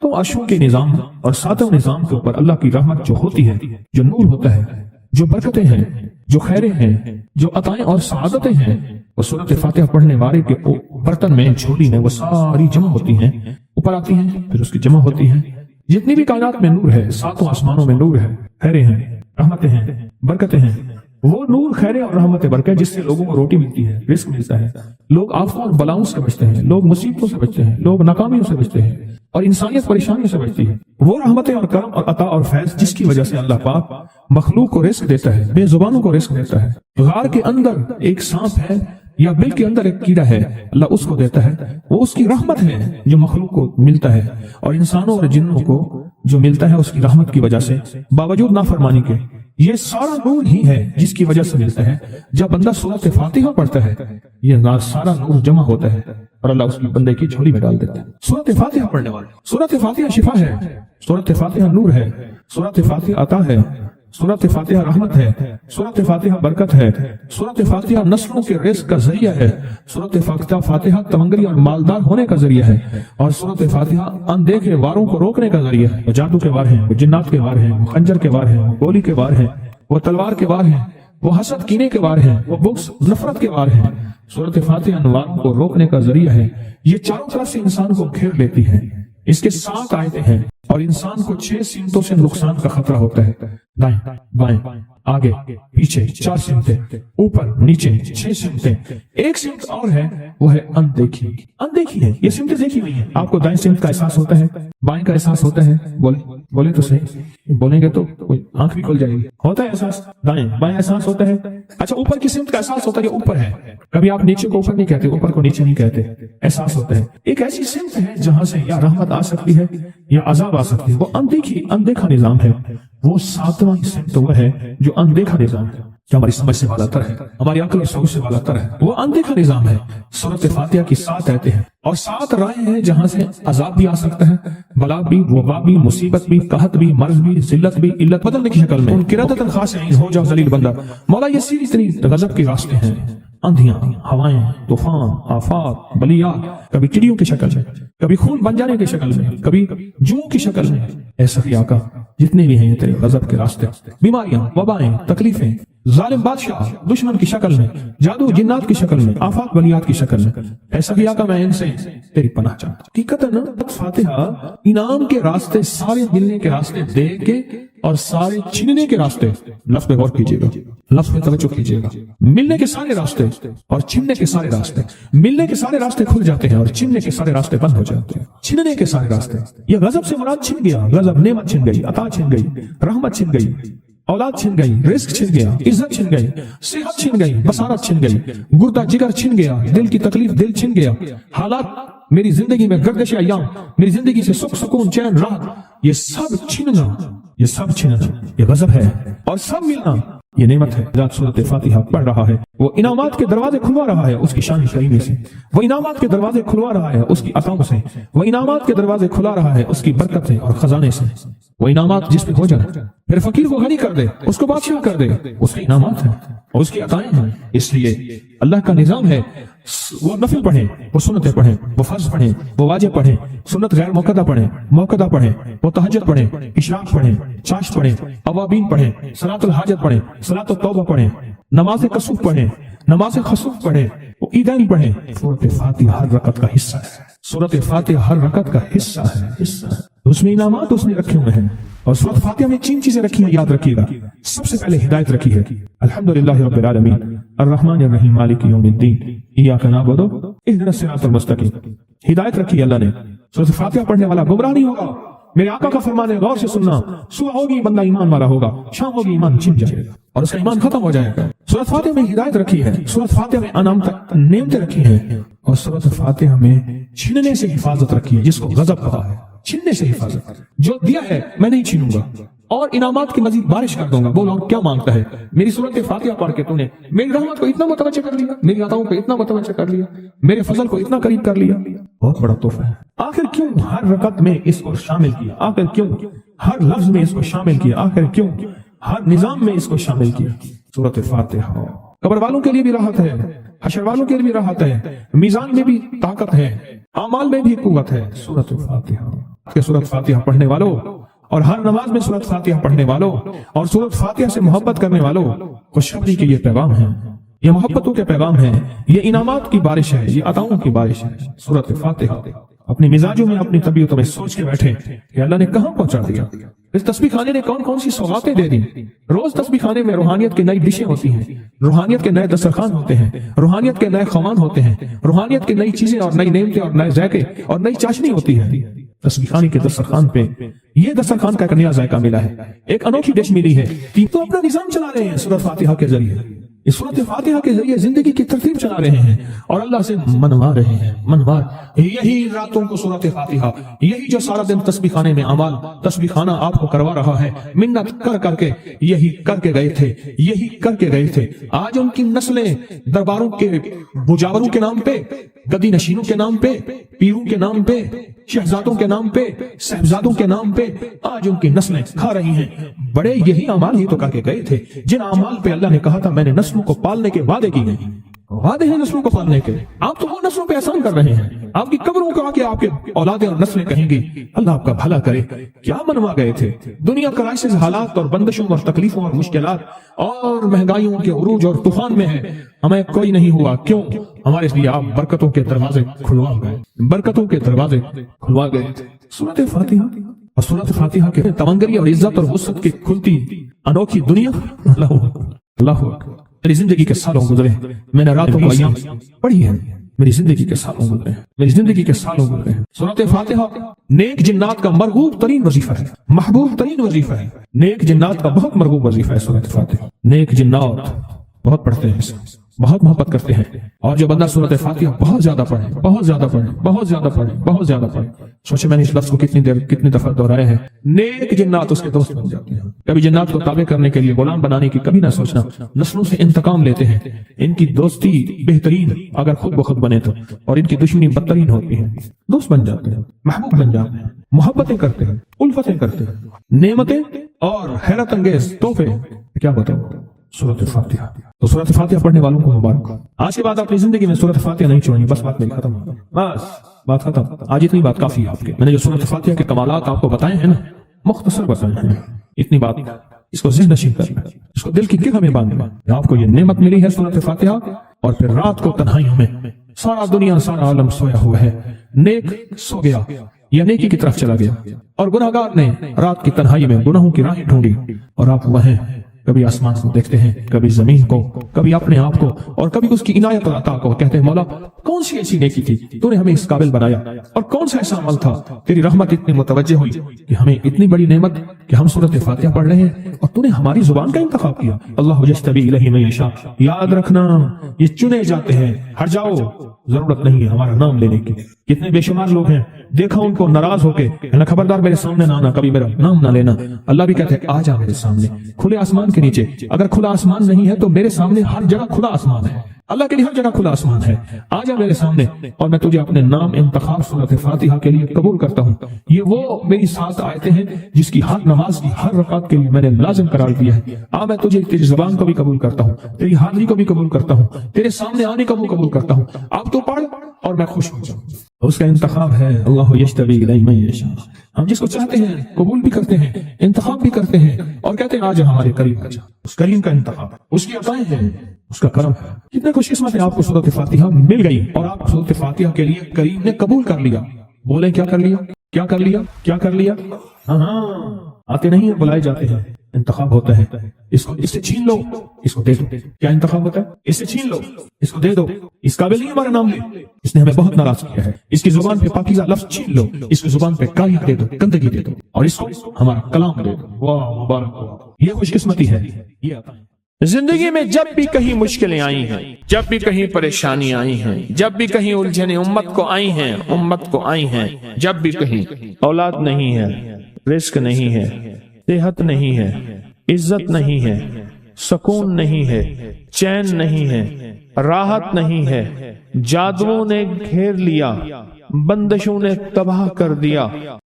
تو عرشوں کے نظام اور ساتوں نظام کے اوپر اللہ کی رحمت جو ہوتی ہے، جو نور ہوتا ہے، جو برکتیں ہیں، جو خیریں ہیں، جو عطائیں اور سعادتیں ہیں، وہ سورۃ فاتحہ پڑھنے والے کے برتن میں، جھولی میں وہ ساری جمع ہوتی ہیں، اوپر آتی ہیں، پھر اس کی جمع ہوتی ہیں۔ جتنی بھی کائنات میں نور ہے، ساتوں آسمانوں میں نور ہے، خیریں ہیں، رحمتیں ہیں، برکتیں ہیں، وہ نور، خیریں اور رحمت برکت جس سے لوگوں کو روٹی ملتی ہے، رزق ملتا ہے، لوگ آفتوں اور بلاؤں سے بچتے ہیں، لوگ مصیبتوں سے بچتے ہیں، لوگ ناکامیوں سے بچتے ہیں، اور انسانیت پریشانیوں سے بچتی ہے۔ وہ رحمتیں اور کرم اور عطا اور فیض جس کی وجہ سے اللہ پاک مخلوق کو رزق دیتا ہے، بے زبانوں کو رزق دیتا ہے۔ غار کے اندر ایک سانپ ہے یا بل کے اندر ایک کیڑا ہے، اللہ اس کو دیتا ہے، وہ اس کی رحمت ہے جو مخلوق کو ملتا ہے، اور انسانوں اور جنوں کو جو ملتا ہے اس کی رحمت کی وجہ سے، باوجود نافرمانی کے۔ یہ سارا نور ہی ہے جس کی وجہ سے ملتا ہے۔ جب بندہ سورۃ فاتحہ پڑھتا ہے، یہ سارا نور جمع ہوتا ہے اور اللہ اس کی بندے کی جھولی میں ڈال دیتا ہے۔ سورۃ فاتحہ پڑھنے والے، سورۃ فاتحہ شفا ہے، سورۃ فاتحہ نور ہے، سورۃ فاتحہ عطا ہے، سورۃ فاتحہ رحمت ہے، سورۃ فاتحہ برکت ہے، سورۃ فاتحہ نسلوں کے رزق کا ذریعہ ہے، سورۃ فاتحہ تمنگری اور مالدار ہونے کا ذریعہ ہے، اور سورۃ فاتحہ اندیکھے واروں کو روکنے کا ذریعہ ہے۔ وہ جادو کے وار ہیں، وہ جنات کے وار ہیں، وہ خنجر کے وار ہیں، وہ گولی کے وار ہیں، وہ تلوار کے وار ہیں، وہ حسد کینے کے وار ہیں، وہ بغض نفرت کے وار ہیں۔ سورۃ فاتحہ ان واروں کو روکنے کا ذریعہ ہے۔ یہ چاروں طرف سے انسان کو گھیر لیتی ہے۔ اس کے 7 آیتیں ہیں اور انسان کو 6 سمتوں سے نقصان کا خطرہ ہوتا ہے، دائیں بائیں آگے پیچھے 4 سمتیں، اوپر نیچے 6 سمتیں۔ ایک سمت اور ہے، وہ ہے اندیکھی۔ اندیکھی ہے، یہ سمتیں دیکھی ہوئی ہیں۔ آپ کو دائیں سمت کا احساس ہوتا ہے، بائیں کا احساس ہوتا ہے، بولے تو صحیح، بولیں گے تو آنکھ بھی کھل جائے گی۔ ہوتا ہے احساس، دائیں بائیں احساس ہوتا ہے۔ اچھا، اوپر کی سمت کا احساس ہوتا ہے، یہ اوپر ہے۔ کبھی آپ نیچے کو اوپر نہیں کہتے، اوپر کو نیچے نہیں کہتے، احساس ہوتا ہے۔ ایک ایسی سمت ہے جہاں سے یا رحمت آ سکتی ہے یا عذاب آ سکتی ہے، وہ اندیکھا نظام ہے۔ وہ 7واں سمت وہ ہے جو اندیکھا نظام ہے، جو ہماری سمجھ سے بالا تر ہے، ہماری عقل اور سوچ سے بالا تر ہے۔ وہ اندیکھا نظام ہے۔ سورۃ فاتحہ کی 7 آیتیں ہیں اور 7 راہیں ہیں جہاں سے عذاب بھی آ سکتا ہے، بلا بھی، وبا بھی، مصیبت بھی، قحط بھی، مرض بھی، ذلت بھی، علت بدلنے کی شکل میں۔ قرۃۃ خاشعین، ہو جاؤ ذلیل بندہ۔ مولا یہ سیدھی اتنی غضب کے راستے ہیں، اندھیاں، ہوائیں، طوفان، آفات، بلیات، کبھی چڑیوں کی شکل میں، کبھی خون بن جانے کی شکل میں، کبھی جوں کی شکل میں۔ اے سخی آقا، جتنے بھی ہیں تیرے غضب کے راستے، بیماریاں، وبائیں، تکلیفیں، ظالم بادشاہ دشمن کی شکل میں، جادو جنات کی شکل میں، آفات بلیات کی شکل میں، اے سخی آقا میں ان سے تیری پناہ چاہتا ہوں۔ حقیقتاً فاتحہ انعام کے راستے، سارے ملنے کے راستے دے کے اور سارے چھیننے کے راستے، لفظ پہ غور کیجیے گا، لفظ پہ توجہ کیجیے گا۔ ملنے کے سارے راستے اور چھیننے کے سارے راستے، ملنے کے سارے راستے کھل جاتے ہیں اور چھیننے کے سارے راستے بند ہو جاتے ہیں۔ چھیننے کے سارے راستے، یہ غضب سے مراد چھن گیا، غضب نعمت چھن گئی، عطا چھن گئی، رحمت چھن گئی، اولاد چھن گئی، رزق چھن گیا، عزت چھن گئی، صحت چھن گئی، بصارت چھن گئی، گردہ جگر چھن گیا، دل کی تکلیف دل چھن گیا، حالات میری زندگی میں گردش ایام، میری زندگی سے سکھ سکون چین راحت، یہ سب چھننا، یہ سب چھننا یہ غضب ہے، اور سب ملنا یہ نعمت ہے۔ ذات سورۃ فاتحہ پڑھ رہا ہے، وہ انعامات کے دروازے کھلوا رہا ہے اس کی شان کریمی سے، وہ انعامات کے دروازے کھلوا رہا ہے اس کی عطاؤں سے، وہ انعامات کے دروازے کھلا رہا ہے اس کی برکت سے اور خزانے سے۔ وہ انعامات جس پہ ہو جائے، پھر فقیر کو غنی کر دے، اس کو بادشاہ کر دے، اس کے انعامات ہیں اور اس کی عطائیں ہیں۔ اس لیے اللہ کا نظام ہے، وہ نفل پڑھیں، وہ سنتیں پڑھیں، وہ فرض پڑھیں، وہ واجب پڑھیں، سنت غیر موقدہ پڑھیں، موقدہ پڑھیں، وہ تہجد پڑھیں، اشراق پڑھیں، چاشت پڑھیں، اوابین پڑھیں، صلاۃ الحاجت پڑھیں، صلاۃ التوبہ پڑھیں، نماز کسوف پڑھیں، نماز خسوف پڑھیں، وہ عیدین پڑھیں۔ سورۃ فاتحہ ہر رکعت کا حصہ ہے، سورۃ فاتحہ ہر رکعت کا حصہ ہے، اس میں انعامات اس نے رکھے ہوئے ہیں۔ اور سورۃ فاتحہ میں 3 چیزیں رکھی ہیں، یاد رکھیے گا۔ سب سے پہلے ہدایت رکھی ہے، الحمدللہ رب العالمین الرحمن الرحیم مالک یوم الدین ایاک نعبد اہدنا الصراط المستقیم۔ ہدایت رکھی ہے اللہ نے۔ سورۃ فاتحہ پڑھنے والا گمراہ نہیں ہوگا۔ میرے آقا کا فرمان ہے، غور سے سننا، صبح ہوگی بندہ ایمان والا ہوگا، شام ہوگی ایمان چھن جائے گا اور اس کا ایمان ختم ہو جائے گا۔ سورۃ فاتحہ میں ہدایت رکھی ہے، سورۃ فاتحہ میں نعمتیں رکھی ہیں، اور سورۃ فاتحہ میں چھیننے سے حفاظت رکھی ہے، جس کو غضب کہا ہے، چھیننے سے حفاظت۔ جو دیا ہے میں نہیں چھینوں گا اور انعامات کی مزید بارش کر دوں گا۔ بولو کیا مانگتا ہے؟ میری سورۃ فاتحہ پڑھ کے تو نے میری رحمت کو اتنا متوجہ کر لیا، میری عطاؤں کو اتنا متوجہ کر لیا، میرے فضل کو اتنا قریب کر لیا، بہت بڑا تحفہ ہے۔ آخر کیوں ہر رکعت میں اس کو شامل کیا؟ آخر کیوں ہر لفظ میں اس کو شامل کیا؟ آخر کیوں ہر نظام میں اس کو شامل کیا؟ سورۃ فاتحہ قبر والوں کے لیے بھی راحت ہے، حشر والوں کے لیے بھی راحت ہے، میزان میں بھی طاقت ہے، اعمال میں بھی قوت ہے۔ سورۃ فاتحہ کہ سورۃ فاتحہ پڑھنے والوں اور ہر نماز میں سورۃ فاتحہ پڑھنے والوں اور سورۃ فاتحہ سے محبت کرنے والوں، خوشخبری کے یہ پیغام ہے، یہ محبتوں کے پیغام ہے، یہ انعامات کی بارش ہے، یہ عطاؤں کی بارش ہے۔ سورۃ فاتحہ اپنی مزاجوں میں، اپنی طبیعتوں میں سوچ کے بیٹھے کہ اللہ نے کہاں پہنچا دیا، اس تسبیح خانے نے کون کون سی سوغاتیں دے دی۔ روز تسبیح خانے میں روحانیت کی نئی ڈشیں ہوتی ہیں، روحانیت کے نئے دسترخوان ہوتے ہیں، روحانیت کے نئے خوان ہوتے ہیں، روحانیت کی نئی چیزیں اور نئی نعمتیں اور نئے ذائقے اور نئی چاشنی ہوتی ہے۔ تسبیح خانے کے دسترخوان پہ یہ دسترخوان کا ایک نیا ذائقہ ملا ہے، ایک انوکھی ڈش ملی ہے، تو اپنا نظام چلا رہے ہیں سورۃ فاتحہ کے ذریعے، اس سورۃ فاتحہ کے ذریعے زندگی کی ترتیب چلا رہے ہیں اور اللہ سے منوا رہے ہیں، منوا۔ یہی راتوں کو سورۃ فاتحہ، یہی جو سارا دن تسبیح خانے میں اعمال تسبیح خانہ آپ کو کروا رہا ہے، منت کر کر کے یہی کر کے گئے تھے، یہی کر کے گئے تھے۔ آج ان کی نسلیں درباروں کے مجاوروں کے نام پہ، گدی نشینوں کے نام پہ، پیروں کے نام پہ، شہزادوں کے نام پہ، صاحبزادوں کے نام پہ آج ان کی نسلیں کھا رہی ہیں۔ بڑے یہی اعمال ہی تو کر کے گئے تھے جن اعمال پہ اللہ نے کہا تھا میں نے نسلوں کو پالنے کے وعدے کیے ہیں، وعدے ہیں نسلوں کو پالنے کے۔ آپ تو وہ نسلوں پہ احسان کر رہے ہیں، آپ کی قبروں کو آ کے آپ کے اولادیں اور نسلیں کہیں گی اللہ آپ کا بھلا کرے۔ کیا منوا گئے تھے؟ دنیا کرائسس، حالات اور بندشوں اور تکلیفوں اور مشکلات اور مہنگائیوں کے عروج اور طوفان میں ہے، ہمیں کوئی نہیں ہوا، کیوں؟ ہمارے لیے آپ برکتوں کے دروازے کھلوا گئے، برکتوں کے دروازے کھلوا گئے۔ سورۃ فاتحہ اور سورۃ فاتحہ کے تمنگری اور عزت اور وسعت کی کھلتی انوکھی دنیا، اللہ اکبر، اللہ اکبر۔ میری زندگی کے سالوں گزرے، میں نے راتوں کو ایام پڑھی ہے، میری زندگی کے سالوں گزرے ہیں، میری زندگی کے سالوں گزرے ہیں۔ سورۃ فاتحہ نیک جنات کا مرغوب ترین وظیفہ ہے، محبوب ترین وظیفہ ہے، نیک جنات کا بہت مرغوب وظیفہ ہے سورۃ فاتحہ۔ نیک جنات بہت پڑھتے ہیں، بہت محبت کرتے ہیں، اور جو بندہ سورۃ فاتحہ بہت زیادہ پڑھے، بہت زیادہ پڑھے، بہت زیادہ پڑھے، بہت زیادہ پڑھے، سوچے میں نے اس لفظ کو کتنی دفعہ دہرایا ہے، نیک جنات اس کے دوست بن جاتے ہیں۔ کبھی جنات کو تابع کرنے کے لیے، غلام بنانے کی کبھی نہ سوچنا، نسلوں سے انتقام لیتے ہیں، ان کی دوستی بہترین اگر خود بخود بنے تو، اور ان کی دشمنی بدترین ہوتی ہے۔ دوست بن جاتے ہیں، محبوب بن جاتے ہیں، محبتیں کرتے ہیں، الفتیں کرتے ہیں، نعمتیں اور حیرت انگیز تحفے، کیا بتاؤ سورۃ فاتحہ۔ تو سورۃ فاتحہ پڑھنے والوں کو مبارک۔ آج کے بعد اپنی زندگی میں سورۃ فاتحہ نہیں چھوڑنی، بس بات میری ختم، بس بات ختم۔ آج اتنی بات کافی ہے آپ کے، میں نے جو سورۃ فاتحہ کے کمالات آپ کو بتائے ہیں نا، مختصر بتائے ہیں، اتنی بات اس کو ذہن نشین کرنا، اس کو دل کی گہرا میں باندھنا۔ آپ کو یہ نعمت ملی ہے سورۃ فاتحہ، اور پھر رات کو تنہائیوں میں سارا دنیا سارا عالم سویا ہوا ہے، نیک سو گیا یا نیکی کی طرف چلا گیا، اور گناہگار نے رات کی تنہائی میں گناہوں کی راہیں ڈھونڈی، اور آپ وہیں کبھی آسمان کو دیکھتے ہیں، کبھی زمین کو، کبھی اپنے آپ کو، اور کبھی اس کی عنایت اور عطا کو، کہتے ہیں مولا کون سی ایسی نیکی تھی تو نے ہمیں اس قابل بنایا، اور کون سا ایسا عمل تھا تیری رحمت اتنی متوجہ ہوئی کہ ہمیں اتنی بڑی نعمت کہ ہم سورۃ فاتحہ پڑھ رہے ہیں اور تو نے ہماری زبان کا انتخاب کیا۔ اللہ یجتبی الیہ من یشاء، یاد رکھنا یہ چنے جاتے ہیں، ہٹ جاؤ، ضرورت نہیں ہے ہمارا نام لینے کی۔ کتنے بے شمار لوگ ہیں، دیکھا ان کو ناراض ہو کے، خبردار میرے سامنے نہ آنا، کبھی میرا نام نہ لینا۔ اللہ بھی کہتے ہیں آ جا میرے سامنے، کھلے آسمان کے نیچے۔ اگر کھلا آسمان نہیں ہے تو میرے سامنے ہر جگہ کھلا آسمان ہے، اللہ کے لیے ہر جگہ کھلا آسمان ہے، آ جا میرے سامنے، اور میں تجھے اپنے نام انتخاب سورۃ فاتحہ کے لیے قبول کرتا ہوں۔ یہ وہ میری 7 آیتیں ہیں جس کی ہر نماز کی ہر رکعت کے لیے میں نے لازم قرار دیا ہے۔ میں تجھے تیری زبان کو بھی قبول کرتا ہوں، تیری حاضری کو بھی قبول کرتا ہوں، تیرے سامنے آنے کو بھی قبول کرتا ہوں۔ اب تو پڑھ اور میں خوش ہو جاؤں۔ اس کا انتخاب ہے اللہ یجتبی الیہ من یشاء۔ ہم جس کو چاہتے ہیں قبول بھی کرتے ہیں، انتخاب بھی کرتے ہیں، اور کہتے ہیں آج ہمارے قریب آ جا۔ اس کریم کا انتخاب، اس کی عطائیں ہیں، اس کا کرم ہے۔ کتنے خوش قسمت ہیں آپ کو سورۃ فاتحہ مل گئی اور آپ سورۃ فاتحہ کے لیے کریم نے قبول کر لیا۔ بولے کیا کر لیا، کیا کر لیا، کیا کر لیا؟ ہاں آتے نہیں ہیں، بلائے جاتے ہیں۔ انتخاب ہوتا ہے، اس سے چھین لو، اس کو دے دو۔ کیا انتخاب ہوتا ہے؟ اس سے چھین لو، اس کو دے دو۔ اس قابل نہیں ہمارا نام لے، اس نے ہمیں بہت ناراض کیا ہے۔ اس کی زبان پہ پاکیزہ لفظ چھین لو، اس کی زبان پہ کاریاں دے دو، گندگی دے دو، اور اس کو ہمارا کلام دے دو۔ واہ مبارک ہو، یہ خوش قسمتی ہے، یہ عطا ہے۔ زندگی میں جب بھی کہیں مشکلیں آئی ہیں، جب بھی کہیں پریشانی آئی ہیں، جب بھی کہیں الجھنیں امت کو آئی ہیں، امت کو آئی ہیں، جب بھی کہیں اولاد نہیں ہے، رزق نہیں ہے، صحت نہیں ہے، عزت نہیں ہے، سکون نہیں ہے، چین نہیں ہے، راحت نہیں ہے، جادوؤں نے گھیر لیا، بندشوں نے تباہ کر دیا،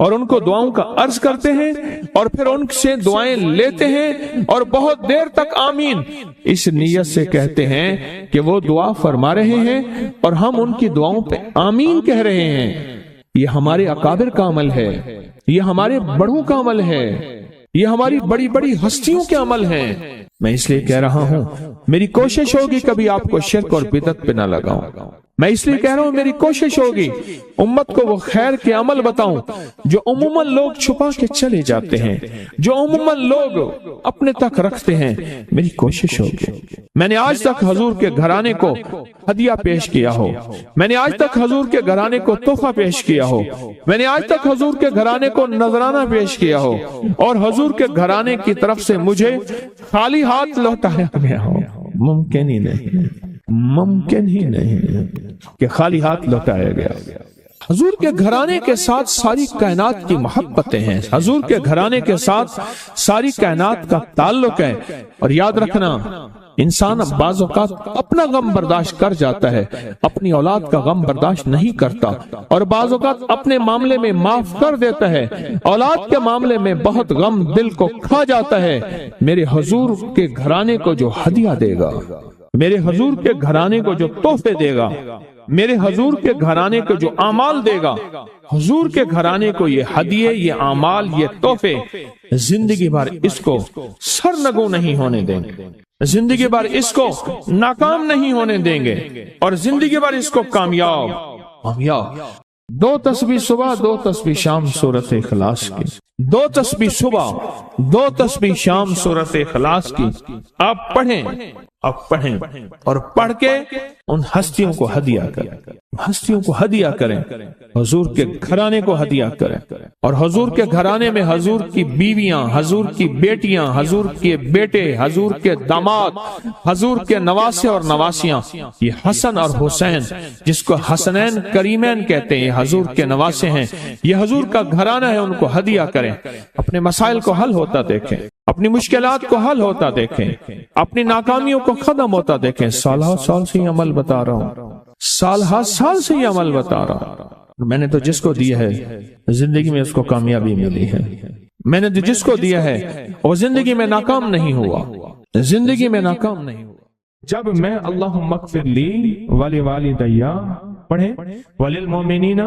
اور ان کو دعاؤں کا عرض کرتے ہیں اور پھر ان سے دعائیں لیتے ہیں اور بہت دیر تک آمین اس نیت سے کہتے ہیں کہ وہ دعا فرما رہے ہیں اور ہم ان کی دعاؤں پہ آمین کہہ رہے ہیں۔ یہ ہمارے اکابر کا عمل ہے، یہ ہمارے بڑوں کا عمل ہے، یہ ہماری بڑی بڑی ہستیوں کے عمل ہیں۔ میں اس لیے کہہ رہا ہوں میری کوشش ہوگی کبھی آپ کو شرک اور بدعت پہ نہ لگاؤں۔ میں اس لیے کہہ رہا ہوں میری کوشش ہوگی امت کو وہ خیر کے عمل بتاؤں جو عموماً لوگ چھپا کے چلے جاتے ہیں، جو عموماً لوگ اپنے تک رکھتے ہیں۔ میری کوشش ہوگی میں نے آج تک حضور کے گھرانے کو ہدیہ پیش کیا ہو، میں نے آج تک حضور کے گھرانے کو تحفہ پیش کیا ہو، میں نے آج تک حضور کے گھرانے کو نذرانہ پیش کیا ہو اور حضور کے گھرانے کی طرف سے مجھے خالی ہاتھ لوٹایا گیا ہو۔ ممکن ہی نہیں، ممکن ہی نہیں کہ خالی ہاتھ لوٹایا گیا۔ حضور کے گھرانے کے ساتھ ساری کائنات کی محبتیں ہیں، حضور کے گھرانے کے ساتھ ساری کائنات کا تعلق ہے۔ اور یاد رکھنا انسان بعض اوقات اپنا غم برداشت کر جاتا ہے، اپنی اولاد کا غم برداشت نہیں کرتا، اور بعض اوقات اپنے معاملے میں معاف کر دیتا ہے، اولاد کے معاملے میں بہت غم دل کو کھا جاتا ہے۔ میرے حضور کے گھرانے کو جو ہدیہ دے گا، میرے حضور کے گھرانے کو جو تحفے دے گا، میرے حضور کے گھرانے کو جو اعمال دے گا، حضور کے گھرانے کو یہ ہدیے، یہ اعمال، یہ تحفے زندگی بھر اس کو سرنگوں نہیں ہونے دیں گے، زندگی بھر اس کو ناکام نہیں ہونے دیں گے، اور زندگی بھر اس کو کامیاب۔ دو تسبیح صبح، دو تسبیح شام سورۃ اخلاص کی، دو تسبیح صبح، دو تسبیح شام سورۃ اخلاص کی آپ پڑھیں، آپ پڑھیں اور پڑھ کے ان ہستیوں کو ہدیہ کریں، ہستیوں کو ہدیہ کریں، حضور کے گھرانے کو ہدیہ کریں، اور حضور کے گھرانے میں حضور کی بیویاں، حضور کی بیٹیاں، حضور کے بیٹے، حضور کے داماد، حضور کے نواسے اور نواسیاں، یہ حسن اور حسین جس کو حسنین کریمین کہتے ہیں، یہ حضور کے نواسے ہیں، یہ حضور کا گھرانہ ہے، ان کو ہدیہ کریں۔ اپنے مسائل کو حل ہوتا دیکھیں، اپنی مشکلات کو حل ہوتا دیکھیں، اپنی ناکامیوں کو ختم ہوتا دیکھیں۔ سالہ سال سے یہ عمل بتا رہا ہوں، سالہ سال سے یہ عمل بتا رہا ہوں۔ میں نے تو جس کو دیا ہے زندگی میں اس کو کامیابی ملی ہے، میں نے جس کو دیا ہے وہ زندگی میں ناکام نہیں ہوا، زندگی میں ناکام نہیں ہوا۔ جب میں اللہم اغفر لی ولوالدی پڑھیں، وللمؤمنین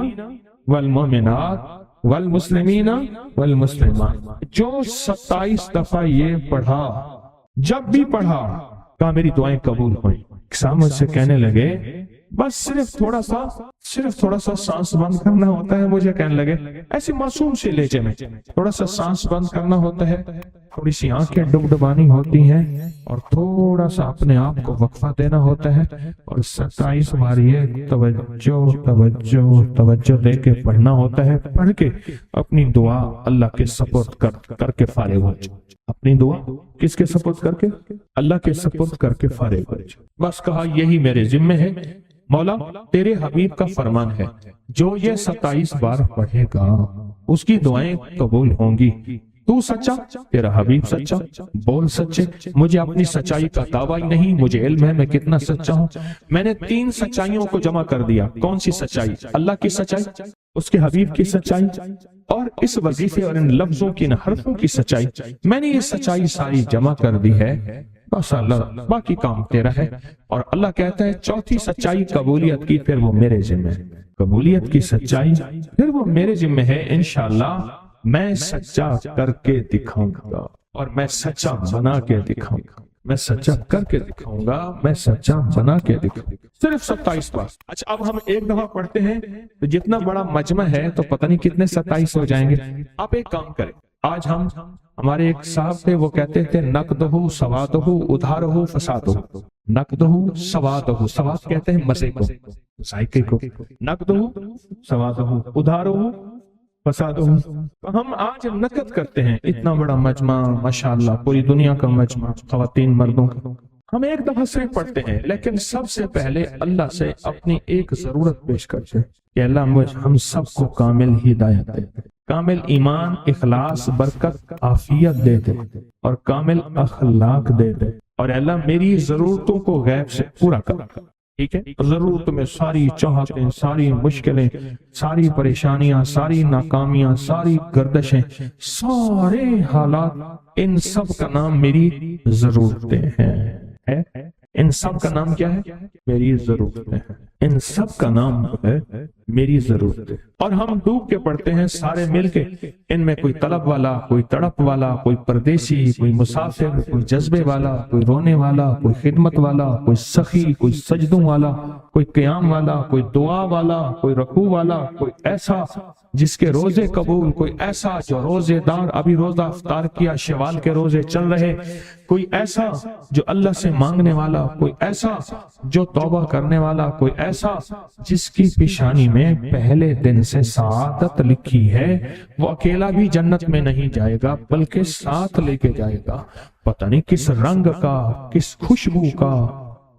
والمؤمنات والمسلمین والمسلمات، جو 27 دفعہ یہ پڑھا، جب بھی پڑھا کہا میری دعائیں قبول ہوئیں۔ سامنے سے کہنے لگے بس صرف تھوڑا سا سانس بند کرنا ہوتا ہے، مجھے کہنے لگے ایسی معصوم سی لہجے میں تھوڑا سا سانس بند کرنا ہوتا ہے، تھوڑی سی آنکھیں ڈبڈبانی ہوتی ہیں اور تھوڑا سا اپنے آپ کو وقفہ دینا ہوتا ہے، اور 27 بار یہ توجہ دے کے پڑھنا ہوتا ہے۔ پڑھ کے اپنی دعا اللہ کے سپرد کر کے فارغ ہو جائے، اپنی دعا کس کے سپرد کر کے؟ اللہ کے سپرد کر کے فارغ ہو جائے۔ بس کہا یہی میرے ذمہ ہے مولا، تیرے حبیب کا فرمان ہے جو یہ 27 بار پڑھے گا اس کی دعائیں قبول ہوں گی۔ تو سچا، تیرا حبیب سچا، بول سچے، مجھے اپنی سچائی کا دعویٰ ہی نہیں، مجھے علم ہے میں کتنا سچا ہوں۔ میں نے 3 سچائیوں کو جمع کر دیا۔ کون سی سچائی؟ اللہ کی سچائی، اس کے حبیب کی سچائی، اور اس وظیفے اور ان لفظوں کی، ان حرفوں کی سچائی۔ میں نے یہ سچائی ساری جمع کر دی ہے، بس اللہ باقی کام تیرا ہے۔ اور اللہ کہتا ہے چوتھی سچائی قبولیت کی، پھر وہ میرے ذمہ ہے، قبولیت کی سچائی پھر وہ میرے ذمہ ہے۔ انشاءاللہ میں سچا کر کے دکھاؤں گا، اور میں سچا بنا کے دکھاؤں گا، میں سچا کر کے دکھاؤں گا، میں سچا بنا کے دکھاؤں گا۔ صرف 27 بار۔ اچھا اب ہم ایک دفعہ پڑھتے ہیں تو جتنا بڑا مجمع ہے تو پتہ نہیں کتنے 27 ہو جائیں گے۔ آپ ایک کام کریں، آج ہمارے ایک صاحب تھے، وہ کہتے تھے نقدہ سوادہ ادھارہ فسادہ، نقدہ سوادہ، سواد کہتے ہیں مزے کو، ذائقے کو، نقدہ سوادہ ادھارہ فسادہ۔ ہم آج نقد کرتے ہیں اتنا بڑا مجمع، ماشاءاللہ پوری دنیا کا مجمع، خواتین مردوں کا، ہم ایک دفعہ صرف پڑھتے ہیں، لیکن سب سے پہلے اللہ سے اپنی ایک ضرورت پیش کرتے ہیں کہ اللہ ہم سب کو کامل ہدایت دے دے، کامل ایمان، اخلاص، برکت، عافیت دے دے، اور کامل اخلاق دے دے، اور اللہ میری ضرورتوں کو غیب سے پورا کر۔ ٹھیک ہے، ضرورت میں ساری چاہتیں، ساری مشکلیں، ساری پریشانیاں، ساری ناکامیاں، ساری گردشیں، سارے حالات، ان سب کا نام میری ضرورتیں ہیں۔ ان سب کا نام کیا ہے؟ میری ضرورتیں۔ ان سب کا نام ہے میری ضرورتیں۔ اور ہم ڈوب کے پڑھتے ہیں سارے مل کے، ان میں کوئی طلب والا، کوئی تڑپ والا، کوئی پردیسی، کوئی مسافر، کوئی جذبے والا، کوئی رونے والا، کوئی خدمت والا، کوئی سخی، کوئی سجدوں والا، کوئی قیام والا، کوئی دعا والا، کوئی رکوع والا، کوئی ایسا جس کے روزے قبول، کوئی ایسا جو روزے دار، ابھی روزہ افطار کیا، شوال کے روزے چل رہے، کوئی ایسا جو اللہ سے مانگنے والا، کوئی ایسا جو توبہ کرنے والا، کوئی ایسا جس کی پیشانی میں پہلے دن سے سعادت لکھی ہے، وہ اکیلا بھی جنت میں نہیں جائے گا بلکہ ساتھ لے کے جائے گا، پتہ نہیں کس رنگ کا، کس خوشبو کا،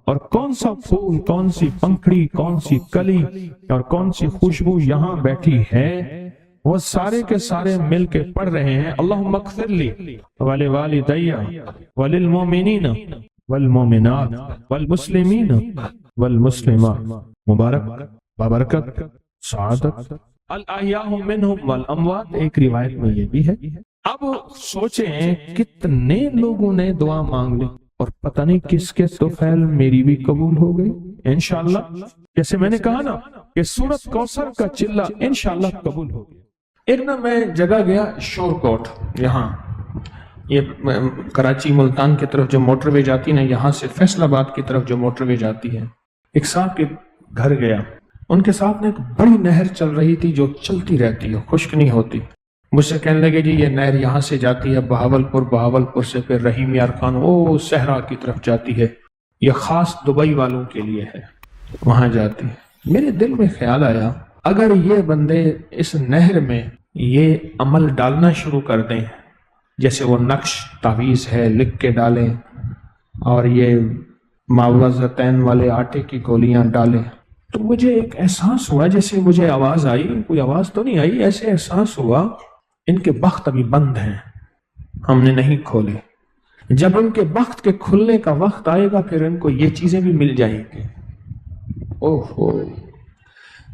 اور کون سا پھول، کون سی پنکھڑی، کون سی کلی اور کون سی خوشبو یہاں بیٹھی ہے، وہ سارے کے سارے مل کے پڑھ رہے ہیں اللہم اغفر لی ولوالدی وللمؤمنین والمؤمنات والمسلمین والمسلمات، مبارک، بابرکت، سعادت، الاحیاء منہم والاموات، ایک روایت میں یہ بھی ہے۔ اب سوچیں کتنے لوگوں نے دعا مانگ لی اور پتہ نہیں کس کے طفیل میری بھی قبول ہو گئی انشاءاللہ۔ جیسے میں نے کہا نا کہ سورت کوثر کا چلہ انشاءاللہ قبول ہو گیا۔ ایک نا میں جگہ گیا شور کوٹ، یہاں یہ کراچی ملتان کی طرف جو موٹر وے جاتی نا، یہاں سے فیصل آباد کی طرف جو موٹر وے جاتی ہے، ایک صاحب کے گھر گیا، ان کے ساتھ ایک بڑی نہر چل رہی تھی جو چلتی رہتی ہے، خشک نہیں ہوتی۔ مجھ سے کہنے لگے جی یہ نہر یہاں سے جاتی ہے بہاولپور، بہاولپور سے پھر رحیم یار خان صحرا کی طرف جاتی ہے، یہ خاص دبئی والوں کے لیے ہے، وہاں جاتی ہے۔ میرے دل میں خیال آیا اگر یہ بندے اس نہر میں یہ عمل ڈالنا شروع کر دیں، جیسے وہ نقش تعویذ ہے لکھ کے ڈالیں اور یہ معوذتین والے آٹے کی گولیاں ڈالیں، تو مجھے ایک احساس ہوا، جیسے مجھے آواز آئی، کوئی آواز تو نہیں آئی، ایسے احساس ہوا ان کے بخت ابھی بند ہیں، ہم نے نہیں کھولے، جب ان کے بخت کے کھلنے کا وقت آئے گا پھر ان کو یہ چیزیں بھی مل جائیں گی۔ اوہو،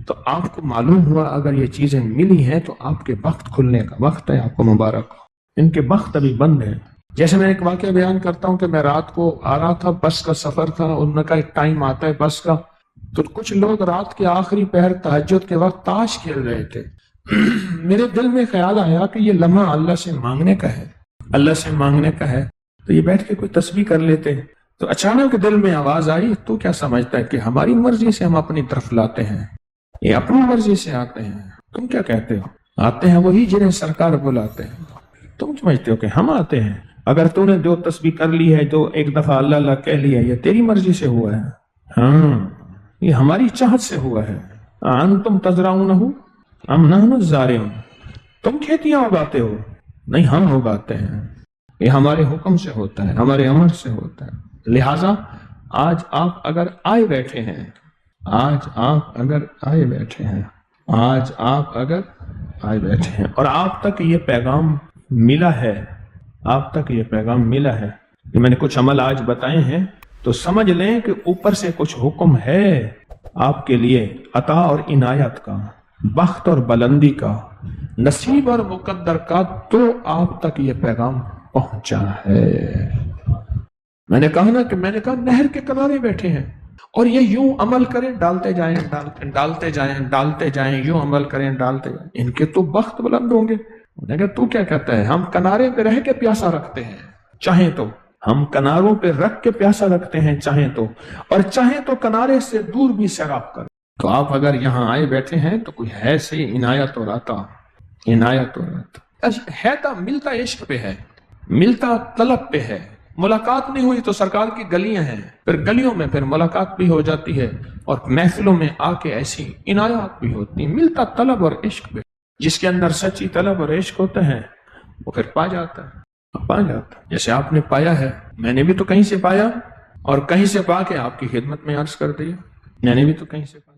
تو آپ کو معلوم ہوا اگر یہ چیزیں ملی ہیں تو آپ کے بخت کھلنے کا وقت ہے، آپ کو مبارک ہو۔ ان کے بخت ابھی بند ہیں۔ جیسے میں ایک واقعہ بیان کرتا ہوں کہ میں رات کو آ رہا تھا، بس کا سفر تھا، ان کا ایک ٹائم آتا ہے بس کا، تو کچھ لوگ رات کے آخری پہر تہجد کے وقت تاش کھیل رہے تھے۔ میرے دل میں خیال آیا کہ یہ لمحہ اللہ سے مانگنے کا ہے، اللہ سے مانگنے کا ہے، تو یہ بیٹھ کے کوئی تسبیح کر لیتے۔ تو اچانک دل میں آواز آئی، تو کیا سمجھتا ہے کہ ہماری مرضی سے ہم اپنی طرف لاتے ہیں، یہ اپنی مرضی سے آتے ہیں، تم کیا کہتے ہو؟ آتے ہیں وہی جنہیں سرکار بلاتے ہیں، تم سمجھتے ہو کہ ہم آتے ہیں؟ اگر تو نے جو تسبیح کر لی ہے، جو ایک دفعہ اللہ اللہ کہہ لیا، یہ تیری مرضی سے ہوا ہے، ہاں یہ ہماری چاہت سے ہوا ہے۔ انتم تزرعونہ ام نحن الزارعون، تم کھیتیاں اگاتے ہو؟ نہیں، ہم اگاتے ہیں، یہ ہمارے حکم سے ہوتا ہے، ہمارے امر سے ہوتا ہے۔ لہٰذا آج آپ اگر آئے بیٹھے ہیں، آج آپ اگر آئے بیٹھے ہیں، آج آپ اگر آئے بیٹھے ہیں اور آپ تک یہ پیغام ملا ہے، آپ تک یہ پیغام ملا ہے کہ میں نے کچھ عمل آج بتائے ہیں، تو سمجھ لیں کہ اوپر سے کچھ حکم ہے آپ کے لیے، عطا اور عنایت کا، بخت اور بلندی کا، نصیب اور مقدر کا، تو آپ تک یہ پیغام پہنچا ہے۔ میں نے کہا نا کہ نہر کے کنارے بیٹھے ہیں اور یہ یوں عمل کریں، ڈالتے جائیں، ڈالتے جائیں، ڈالتے جائیں، یوں عمل کریں، ڈالتے جائیں، ان کے تو بخت بلند ہوں گے۔ میں نے کہا تو کیا کہتا ہے؟ ہم کنارے پہ رہ کے پیاسا رکھتے ہیں، چاہیں تو ہم کناروں پہ رکھ کے پیاسا رکھتے ہیں، چاہیں تو، اور چاہیں تو کنارے سے دور بھی سیراب کریں۔ تو آپ اگر یہاں آئے بیٹھے ہیں تو کوئی ہے سی عنایت اور عطا، عنایت اور عطا ہے، تو ملتا عشق پہ ہے، ملتا طلب پہ ہے۔ ملاقات نہیں ہوئی تو سرکار کی گلیاں ہیں، پھر گلیوں میں پھر ملاقات بھی ہو جاتی ہے اور محفلوں میں آ کے ایسی عنایات بھی ہوتی ہیں، ملتا طلب اور عشق پہ۔ جس کے اندر سچی طلب اور عشق ہوتا ہے وہ پھر پا جاتا ہے، پا جاتا ہے۔ جیسے آپ نے پایا ہے، میں نے بھی تو کہیں سے پایا اور کہیں سے پا کے آپ کی خدمت میں عرض کر دیا، میں نے بھی تو کہیں سے پایا۔